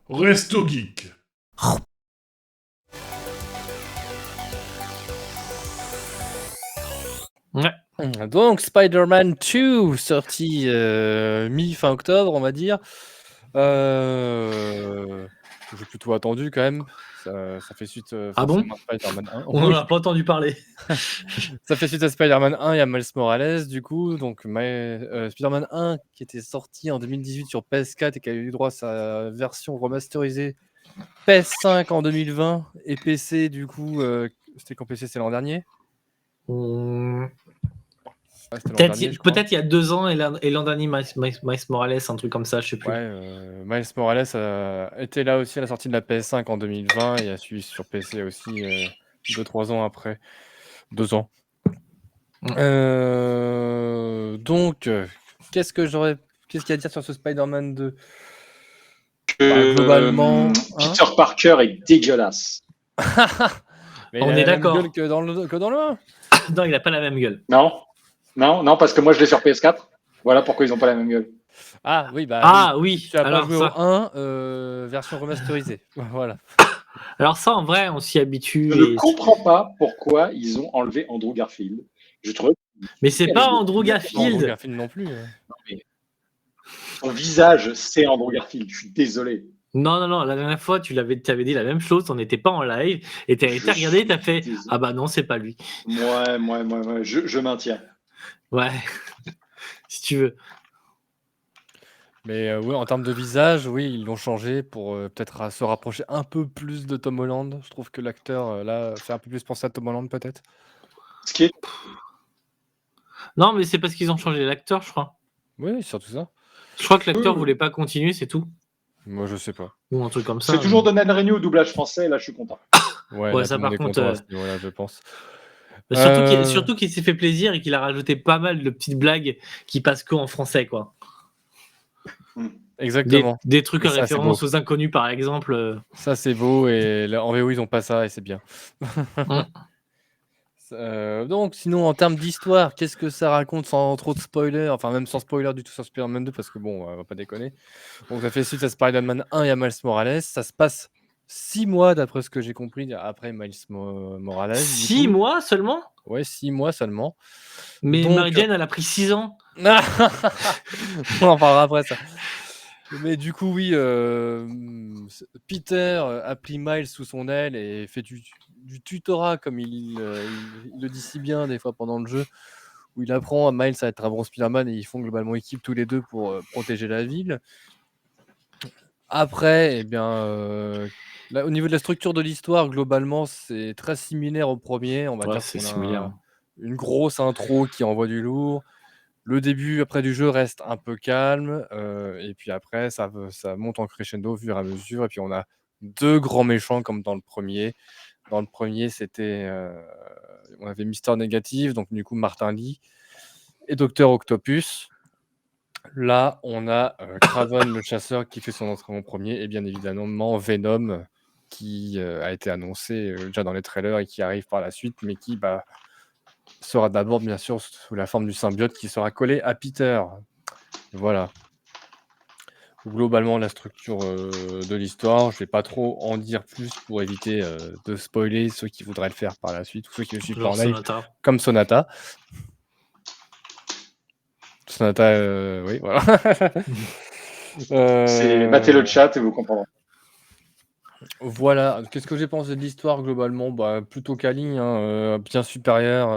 Resto Geek. Ouais. Donc, Spider-Man 2, sorti mi-fin octobre, on va dire. J'ai plutôt attendu quand même. Ça fait suite Ah bon forcément à Spider-Man 1. On n'en Oui, a pas entendu parler. ça fait suite à Spider-Man 1 et à Miles Morales, du coup. Donc, Spider-Man 1 qui était sorti en 2018 sur PS4 et qui a eu droit à sa version remasterisée PS5 en 2020 et PC, du coup, c'était quand PC, c'est l'an dernier. Ouais, c'était l'an dernier, je crois. Peut-être il y a 2 ans et l'an dernier, Miles Morales, un truc comme ça, je sais plus. Ouais, Miles Morales était là aussi à la sortie de la PS5 en 2020 et a suivi sur PC aussi 2-3 ans après. 2 ans. Donc, qu'est-ce qu'il y a à dire sur ce Spider-Man 2 globalement, Peter Parker est dégueulasse. Mais On il a est la même d'accord. gueule que dans le 1. Non, il a pas la même gueule. Non, parce que moi je l'ai sur PS4. Voilà pourquoi ils ont pas la même gueule. Ah oui, bah Ah oui, tu as pas alors joué ça. au 1 version remasterisée. Voilà. Alors ça, en vrai, on s'y habitue. Je ne comprends pas pourquoi ils ont enlevé Andrew Garfield. Je trouve. Mais c'est pas Andrew Andrew Garfield. Garfield non plus. Non, mais son visage, c'est Andrew Garfield. Je suis désolé. Non, la dernière fois, tu avais dit la même chose, on n'était pas en live, et tu avais regardé, tu as fait désolé. ah bah non, c'est pas lui. Ouais, je maintiens. Ouais, si tu veux. Mais oui, en termes de visage, oui, ils l'ont changé pour peut-être se rapprocher un peu plus de Tom Holland. Je trouve que l'acteur, là, fait un peu plus penser à Tom Holland, peut-être. Ce qui est. Non, mais c'est parce qu'ils ont changé l'acteur, je crois. Oui, surtout ça. Je crois que l'acteur voulait pas continuer, c'est tout. Moi, je sais pas. Ou un truc comme ça. C'est toujours Donald Renew au doublage français, là je suis content. Ouais, Ouais, là, ça, tout le monde par est contre, content à ce niveau-là, je pense. Surtout qu'il s'est fait plaisir et qu'il a rajouté pas mal de petites blagues qui passent qu'en français, quoi. Exactement. Des trucs Et en ça, c'est référence beau. aux inconnus, par exemple. Ça, c'est beau. Et là, en VO, ils ont pas ça et c'est bien. Donc, sinon, en termes d'histoire, qu'est-ce que ça raconte sans trop de spoilers? Enfin, même sans spoiler du tout sur Spider-Man 2, parce que bon, on va pas déconner. Donc, ça fait suite à Spider-Man 1 et à Miles Morales. Ça se passe 6 mois, d'après ce que j'ai compris, après Miles Morales. 6 mois seulement? Ouais, 6 mois seulement. Mais Donc, Mary Jane, elle a pris 6 ans. on en parlera après ça. Mais du coup, oui, Peter a pris Miles sous son aile et fait du tutorat, comme il le dit si bien des fois pendant le jeu, où il apprend à Miles à être un bon Spider-Man et ils font globalement équipe tous les deux pour protéger la ville. Après, eh bien, là, au niveau de la structure de l'histoire, globalement, c'est très similaire au premier. On va dire c'est qu'on similaire. a une grosse intro qui envoie du lourd. Le début après du jeu reste un peu calme, et puis après ça monte en crescendo au fur et à mesure et puis on a 2 grands méchants comme dans le premier. Dans le premier, c'était, on avait Mister Négatif, donc du coup Martin Li et Docteur Octopus. Là, on a, Kraven le chasseur qui fait son entrée en premier et bien évidemment Venom qui, a été annoncé, déjà dans les trailers et qui arrive par la suite, mais qui, sera d'abord bien sûr sous la forme du symbiote qui sera collé à Peter. Voilà. Globalement, la structure de l'histoire, je vais pas trop en dire plus pour éviter de spoiler ceux qui voudraient le faire par la suite ou ceux qui ne suivent pas en live, comme Sonata. Sonata, oui, voilà. C'est battez le chat et vous comprendrez. Voilà. Qu'est-ce que j'ai pensé de l'histoire globalement? Plutôt quali, hein, bien supérieur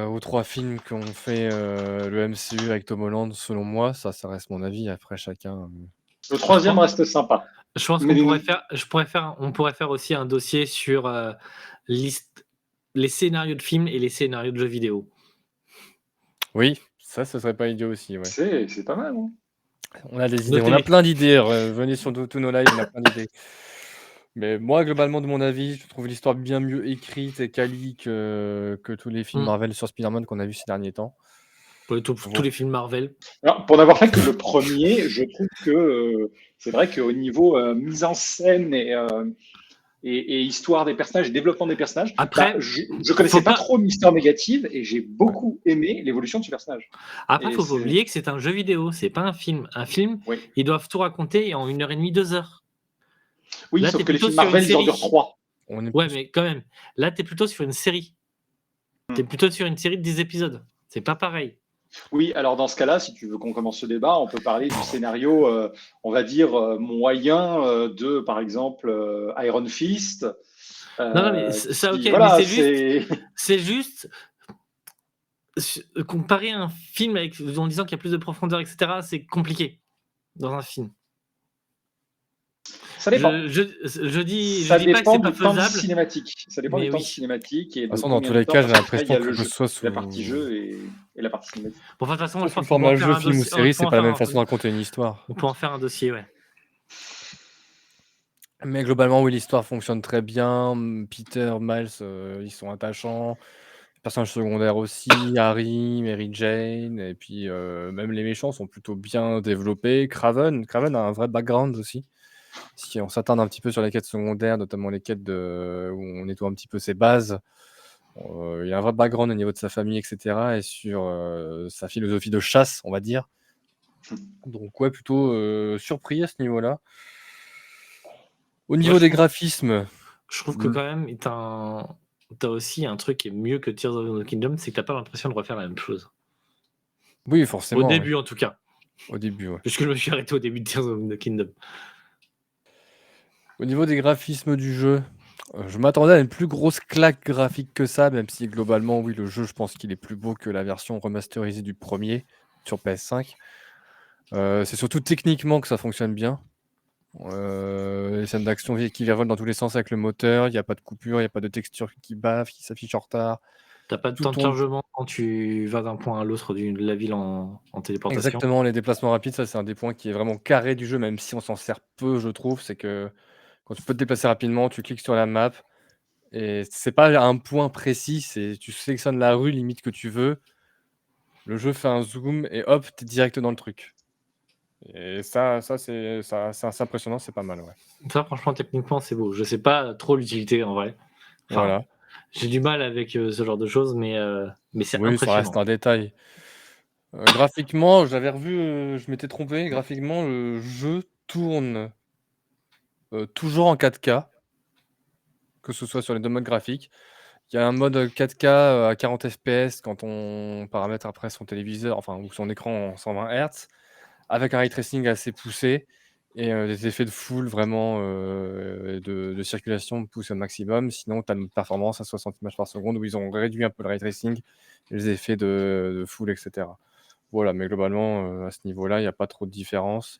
aux 3 films qu'ont fait le MCU avec Tom Holland, selon moi. Ça reste mon avis. Après, chacun. Le troisième reste sympa. Je pense qu'on pourrait faire aussi un dossier sur les scénarios de films et les scénarios de jeux vidéo. Oui, ça serait pas idiot aussi. Ouais. C'est pas mal. Hein. On a des idées, on a plein d'idées. Venez sur tous nos lives, on a plein d'idées. Mais moi, globalement, de mon avis, je trouve l'histoire bien mieux écrite et quali que tous les films Marvel sur Spider-Man qu'on a vu ces derniers temps. Tous les films Marvel. Alors, pour n'avoir fait que le premier, je trouve que c'est vrai qu'au niveau mise en scène et et histoire des personnages, développement des personnages, Après, je connaissais faut pas pas- trop Mister Négative et j'ai beaucoup aimé l'évolution de ce personnage. Après, Et faut pas c'est- oublier que c'est un jeu vidéo, c'est pas un film. Un film, Oui, ils doivent tout raconter en 1h30, 2 heures. oui Là, sauf t'es que les plutôt films sur une Marvel, ils en série. durent 3. On est Ouais, plus- mais quand même, là, t'es plutôt sur une série. T'es plutôt sur une série de 10 épisodes. C'est pas pareil. Oui, alors dans ce cas-là, si tu veux qu'on commence ce débat, on peut parler du scénario, on va dire, moyen de, par exemple, Iron Fist. Non, mais ça, ok, mais voilà, c'est juste comparer un film en disant qu'il y a plus de profondeur, etc., c'est compliqué dans un film. Ça dépend. Je dis Ça pas que dépend c'est pas du temps de faisable. cinématique. Ça dépend Mais du temps oui. de cinématique et De de toute façon, dans combien tous de les temps, cas, j'ai parce qu'après, il y l'impression a que le ce jeu, soit il y a la sous partie jeu et la partie cinématique. Bon, de toute façon, sauf je sous pense qu'on peut format en faire jeu, un film ou dossier. série, On c'est peut pas la en même faire façon de raconter une histoire. On peut en faire un dossier, ouais. Mais globalement, oui, l'histoire fonctionne très bien. Peter, Miles, ils sont attachants. Les personnages secondaires aussi, Harry, Mary Jane, et puis même les méchants sont plutôt bien développés. Craven a un vrai background aussi. Si on s'attarde un petit peu sur les quêtes secondaires, notamment les quêtes où on nettoie un petit peu ses bases, il y a un vrai background au niveau de sa famille, etc. et sur sa philosophie de chasse, on va dire. Donc ouais, plutôt surpris à ce niveau-là. Au niveau je des trouve- graphismes, Je trouve que quand même, t'as aussi un truc qui est mieux que Tears of the Kingdom, c'est que t'as pas l'impression de refaire la même chose. oui, Au forcément. début, en tout cas. Au début, ouais. Puisque je me suis arrêté au début de Tears of the Kingdom. Au niveau des graphismes du jeu, je m'attendais à une plus grosse claque graphique que ça, même si globalement, oui, le jeu, je pense qu'il est plus beau que la version remasterisée du premier sur PS5. C'est surtout techniquement que ça fonctionne bien. Les scènes d'action qui virevoltent dans tous les sens avec le moteur, il n'y a pas de coupure, il n'y a pas de texture qui bave, qui s'affiche en retard. T'as pas de Tout temps de tourne. chargement quand tu vas d'un point à l'autre de la ville en téléportation. Exactement, les déplacements rapides, ça c'est un des points qui est vraiment carré du jeu, même si on s'en sert peu, je trouve. C'est que quand tu peux te déplacer rapidement, tu cliques sur la map et c'est pas un point précis, c'est tu sélectionnes la rue limite que tu veux, le jeu fait un zoom et hop, tu es direct dans le truc. Et ça c'est assez impressionnant, c'est pas mal, ouais. Ça, franchement, techniquement, c'est beau. Je sais pas trop l'utilité en vrai. Enfin, Voilà. j'ai du mal avec ce genre de choses, mais c'est Oui, ça reste impressionnant. un détail. Graphiquement, j'avais revu, je m'étais trompé, graphiquement, le jeu tourne toujours en 4K, que ce soit sur les 2 modes graphiques. Il y a un mode 4K à 40 FPS quand on paramètre après son téléviseur, enfin ou son écran en 120 Hz, avec un ray tracing assez poussé et des effets de foule vraiment, et de circulation poussés au maximum. Sinon, tu as une performance à 60 images par seconde où ils ont réduit un peu le ray tracing et les effets de foule, et cetera. Voilà, mais globalement, à ce niveau-là, il y a pas trop de différence.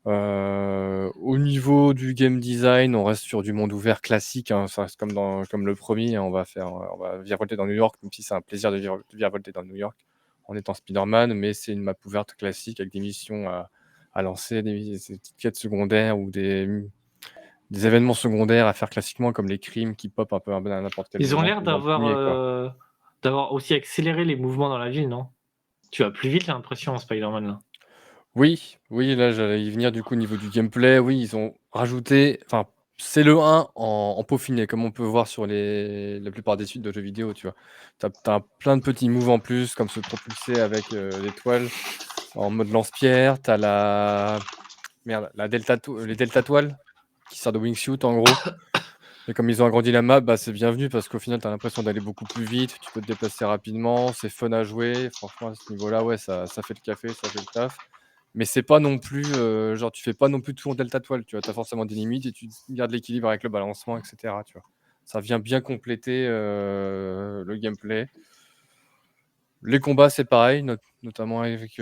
Au niveau du game design, on reste sur du monde ouvert classique, hein, ça reste comme le premier, hein, on va virevolter dans New York, même si c'est un plaisir de virevolter dans New York en étant Spider-Man, mais c'est une map ouverte classique avec des missions à lancer, des petites quêtes secondaires ou des événements secondaires à faire classiquement comme les crimes qui pop un peu à n'importe quel Ils ont moment, l'air comme dans le premier, quoi. d'avoir aussi accéléré les mouvements dans la ville, non? Tu vas plus vite, j'ai l'impression, en Spider-Man, là. Oui, oui, là, j'allais y venir du coup au niveau du gameplay. Oui, ils ont rajouté, enfin, c'est le 1 en peaufiné, comme on peut voir sur la plupart des suites de jeux vidéo, tu vois. Tu as plein de petits moves en plus, comme se propulser avec l'étoile en mode lance-pierre. Tu as les delta toiles qui servent de wingsuit en gros. Et comme ils ont agrandi la map, bah, c'est bienvenu parce qu'au final, tu as l'impression d'aller beaucoup plus vite. Tu peux te déplacer rapidement, c'est fun à jouer. Franchement, à ce niveau-là, ouais, ça fait le café, ça fait le taf. Mais c'est pas non plus, genre tu fais pas non plus tout en delta toile, tu vois? Tu as forcément des limites et tu gardes l'équilibre avec le balancement, et cetera, tu vois? Ça vient bien compléter, le gameplay. Les combats, c'est pareil, notamment avec,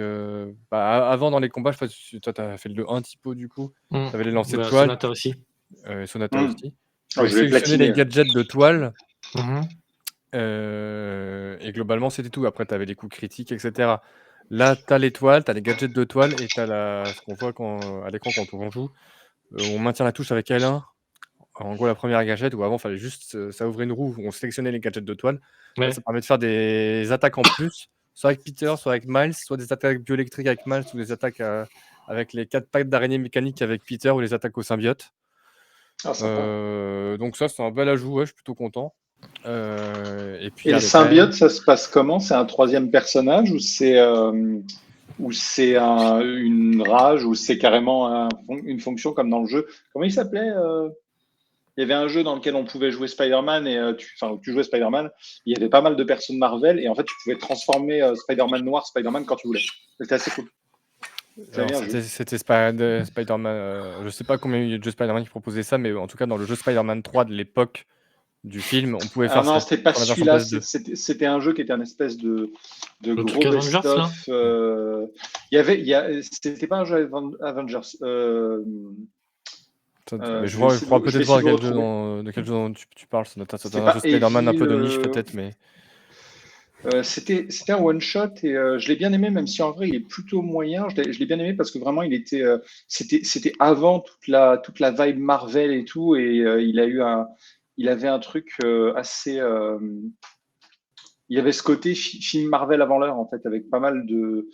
avant dans les combats, je sais pas si toi tu as fait le 1 typo du coup, tu avais les lancers de toile, Sonata aussi. Sonata aussi. Tu Ah, pouvais je l'ai sélectionner les platiné. gadgets de toile, Mhm. et globalement, c'était tout. Après, tu avais les coups critiques, et cetera. Là, tu as les toiles, tu as les gadgets de toile et tu as ce qu'on voit à l'écran quand on joue. On maintient la touche avec L1. En gros, la première gadget où avant, il fallait juste, ça ouvrait une roue où on sélectionnait les gadgets de toile. Là, Ouais. ça permet de faire des attaques en plus, soit avec Peter, soit avec Miles, soit des attaques bioélectriques avec Miles ou des attaques avec les 4 pattes d'araignée mécanique avec Peter ou les attaques au symbiote. Ah, sympa. Donc ça, c'est un bel ajout, ouais, je suis plutôt content. Et puis, il Et y le avait quand même... symbiote, ça se passe comment? C'est un troisième personnage ou c'est une rage ou c'est carrément une fonction comme dans le jeu? Comment il s'appelait? Il y avait un jeu dans lequel on pouvait jouer Spider-Man et tu jouais Spider-Man. Il y avait pas mal de personnes Marvel et en fait tu pouvais transformer Spider-Man noir, Spider-Man quand tu voulais. C'était assez cool. J'avais bien joué. C'était Spider-Man. Je sais pas combien il y a de jeux Spider-Man qui proposaient ça, mais en tout cas, dans le jeu Spider-Man 3 de l'époque du film, on pouvait Ah faire non, ça c'était pas sur la version celui-là. PS2. C'était un jeu qui était un espèce de Le truc gros Avengers, là. best-of. C'était pas un jeu Avengers. Mais Je je vais essayer crois de- je vais peut-être voir essayer de de quel jeu dont tu parles. Ça doit être C'était un jeu pas Spider-Man un peu de Evil. niche, peut-être, mais... C'était un one shot et je l'ai bien aimé, même si en vrai il est plutôt moyen. Je l'ai bien aimé parce que vraiment c'était avant toute la vibe Marvel et tout et il avait un truc assez. Il y avait ce côté film Marvel avant l'heure en fait, avec pas mal de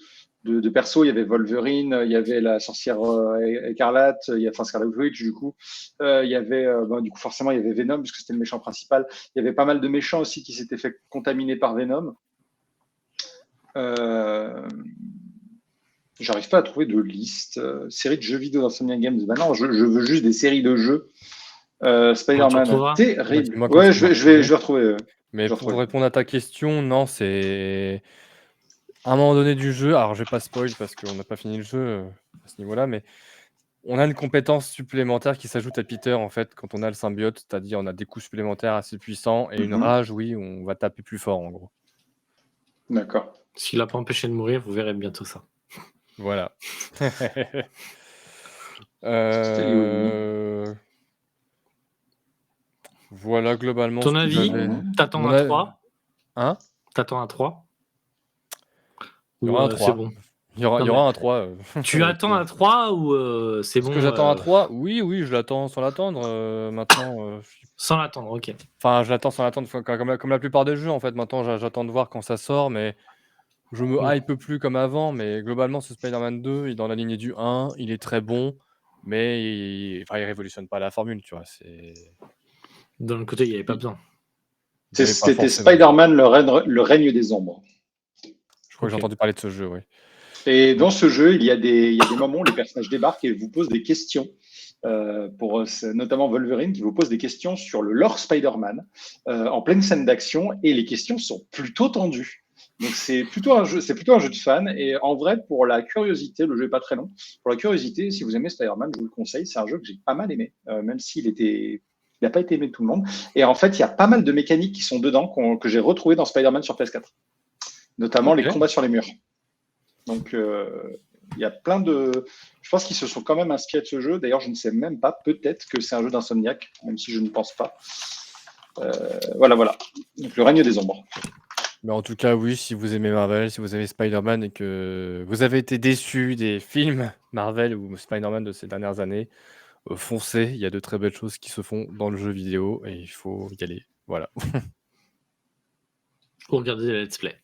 persos. Il y avait Wolverine, il y avait la sorcière écarlate, enfin Scarlet Witch du coup. Il y avait du coup forcément il y avait Venom parce que c'était le méchant principal. Il y avait pas mal de méchants aussi qui s'étaient fait contaminer par Venom. J'arrive pas à trouver de liste. Série de jeux vidéo d'Insomniac Games. Ben non, je veux juste des séries de jeux. Spider-Man, terrible. Dis-moi quand Ouais, tu je vais retrouver. Mais Je vais pour retrouver. répondre à ta question, non, c'est à un moment donné du jeu. Alors, je vais pas spoil parce qu'on n'a pas fini le jeu à ce niveau-là, mais on a une compétence supplémentaire qui s'ajoute à Peter en fait quand on a le symbiote, c'est-à-dire on a des coups supplémentaires assez puissants et une rage, oui, on va taper plus fort en gros. D'accord. S'il l'a pas empêché de mourir, vous verrez bientôt ça. Voilà. Voilà globalement. Ton ce que avis, j'avais. t'attends Mon un avis- 3? Hein? T'attends un 3? Il y aura un C'est 3. bon. Il y aura un 3. Tu attends un 3 ou c'est bon? Est-ce que j'attends un 3? Oui, je l'attends sans l'attendre. Maintenant, Sans l'attendre, ok. enfin, je l'attends sans l'attendre, comme la plupart des jeux en fait. Maintenant, j'attends de voir quand ça sort, mais je me hype plus comme avant. Mais globalement, ce Spider-Man 2, il est dans la lignée du 1, il est très bon, mais il révolutionne pas la formule, tu vois. D'un autre côté, il n'y avait pas besoin. C'était Spider-Man, le règne des ombres. Je crois que j'ai entendu parler de ce jeu, oui. Et dans ce jeu, il y a des moments où les personnages débarquent et vous posent des questions. Notamment Wolverine qui vous pose des questions sur le lore Spider-Man en pleine scène d'action et les questions sont plutôt tendues. Donc c'est plutôt un jeu de fan et en vrai pour la curiosité, le jeu est pas très long. Pour la curiosité, si vous aimez Spider-Man, je vous le conseille. C'est un jeu que j'ai pas mal aimé, même s'il n'a pas été aimé de tout le monde. Et en fait, il y a pas mal de mécaniques qui sont dedans que j'ai retrouvées dans Spider-Man sur PS4, notamment les combats sur les murs. Donc il y a plein de. Je pense qu'ils se sont quand même inspirés de ce jeu. D'ailleurs, je ne sais même pas. Peut-être que c'est un jeu d'Insomniac, même si je ne pense pas. Voilà. Donc, le règne des ombres. Mais en tout cas, oui, si vous aimez Marvel, si vous aimez Spider-Man et que vous avez été déçu des films Marvel ou Spider-Man de ces dernières années, foncez. Il y a de très belles choses qui se font dans le jeu vidéo et il faut y aller. Voilà. Ou regarder les let's play.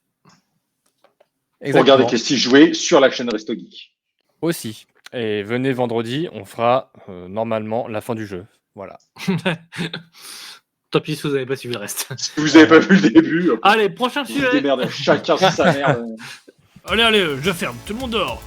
Regardez Kesty jouer sur la chaîne Resto Geek. Aussi. Et venez vendredi, on fera normalement la fin du jeu. Voilà. Tant pis si vous n'avez pas suivi le reste. Si vous n'avez pas vu le début. Allez, prochain sujet. Chacun sa merde. Allez, je ferme. Tout le monde dehors.